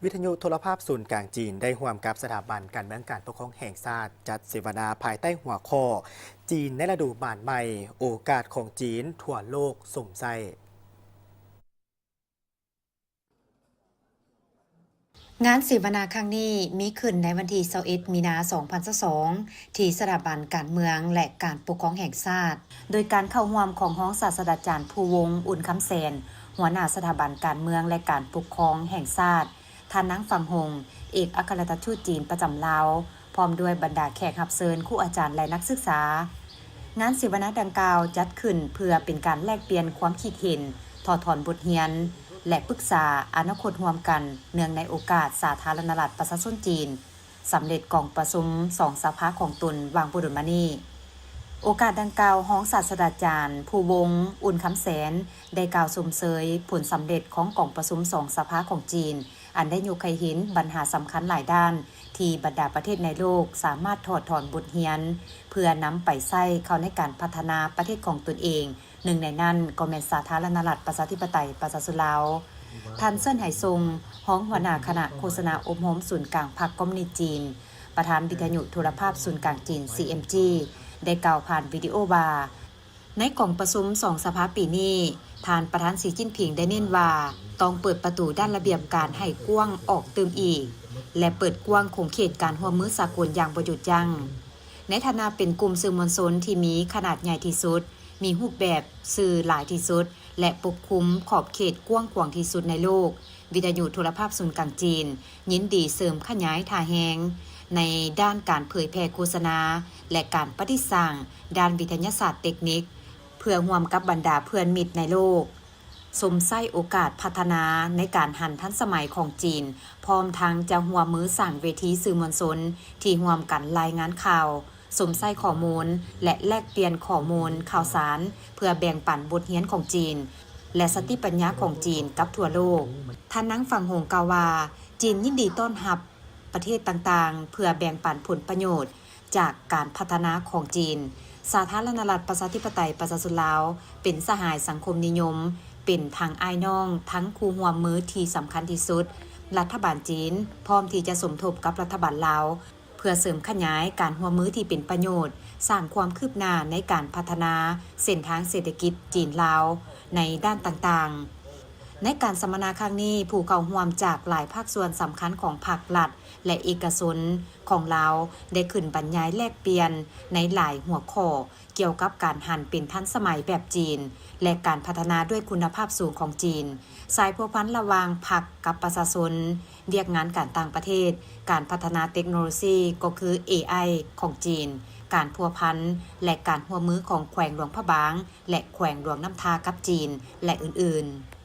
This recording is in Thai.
วิทยุโทรภาพศูนย์กลางจีนได้ร่วมกับสถาบันการเมืองการปกครองแห่งชาติจัดเสวนาภายใต้หัวข้อจีนในฤดูบ่านใหม่โอกาสของจีนทั่วโลกสมใจงานเสวนาครั้งนี้มีขึ้นในวันที่21มีนา2022ที่สถาบันการเมืองและการปกครองแห่งชาติโดยการเข้าร่วมของห้องศาสตราจารย์ภูวงศ์อุ่นคำแสนหัวหน้าสถาบันการเมืองและการปกครองแห่งชาติท่านนางฟังหงเอกอัครราชทูตจีนประจำลาวพร้อมด้วยบรรดาแขกรับเชิญครูอาจารย์และนักศึกษางานเสวนาดังกล่าวจัดขึ้นเพื่อเป็นการแลกเปลี่ยนความคิดเห็นถอดถอนบทเรียนและปรึกษาอนาคตร่วมกันเนื่องในโอกาสสาธารณรัฐประชาชนจีนสำเร็จกองประชุม2สภาของตนวางบุรุษมานีโอกาสดังกล่าวห้องศาสตราจารย์ภูวงศ์อุ่นคำแสนได้กล่าวชมเชยผลสำเร็จของกองประชุม2สภาของจีนอันได้ยกให้เห็นปัญหาสำคัญหลายด้านที่บรรดาประเทศในโลกสามารถถอดถอนบทเรียนเพื่อนำไปใช้เข้าในการพัฒนาประเทศของตนเองหนึ่งในนั้นก็แม่นสาธารณรัฐประชาธิปไตยประชาชนลาวท่านเซิ่นไหทรงห้องหัวหน้าคณะโฆษณาอบรมศูนย์กลางพรรคคอมมิวนิสต์จีนประธานวิทยุโทรภาพศูนย์กลางจีน CMG ได้กล่าวผ่านวิดีโอว่าในกล่องประชุม2สภาปีนี้ท่านประธานสีจิ้นผิงได้เน้นว่าต้องเปิดประตูด้านระเบียบการให้กว้างออกเติมอีกและเปิดกว้างของเขตการร่วมมือสากลอย่างบ่หยุดยั้งในฐานะเป็นกลุ่มสื่อมวลชนที่มีขนาดใหญ่ที่สุดมีรูปแบบสื่อหลายที่สุดและปกคลุมขอบเขตกว้างขวางที่สุดในโลกวิทยุโทรภาพศูนย์กลางจีนยินดีเสริมขยายท่าแหงในด้านการเผยแพร่โฆษณาและการปฏิสังด้านวิทยาศาสตร์เทคนิคเพื่อร่วมกับบรรดาเพื่อนมิตรในโลกสมใส่โอกาสพัฒนาในการหันทันสมัยของจีนพร้อมทั้งจะร่วมมือสร้างเวทีสื่อมวลชนที่ร่วมกันรายงานข่าวสมใส่ข้อมูลและแลกเปลี่ยนข้อมูลข่าวสารเพื่อแบ่งปันบทเรียนของจีนและสติปัญญาของจีนกับทั่วโลกท่านนางฟังหงกล่าวว่าจีนยินดีต้อนรับประเทศต่างๆเพื่อแบ่งปันผลประโยชน์จากการพัฒนาของจีนสาธารณรัฐประชาธิปไตยประชาชนลาวเป็นสหายสังคมนิยมเป็นทางอ้ายน้องทั้งคู่ร่วมมือที่สำคัญที่สุดรัฐบาลจีนพร้อมที่จะสมทบกับรัฐบาลลาวเพื่อเสริมขยายการร่วมมือที่เป็นประโยชน์สร้างความคืบหน้าในการพัฒนาเส้นทางเศรษฐกิจจีนลาวในด้านต่างๆในการสัมมนาครั้งนี้ผู้เข้าร่วมจากหลายภาคส่วนสำคัญของภาครัฐและเอกชนของลาวได้ขึ้นบรรยายแลกเปลี่ยนในหลายหัวข้อเกี่ยวกับการหันเป็นทันสมัยแบบจีนและการพัฒนาด้วยคุณภาพสูงของจีนสายพัวพันระหว่างพรรคกับประชาชนเรียกงานการต่างประเทศการพัฒนาเทคโนโลยีก็คือ AI ของจีนการพัวพันและการร่วมมือของแขวงหลวงพระบางและแขวงหลวงน้ำทากับจีนและอื่นๆ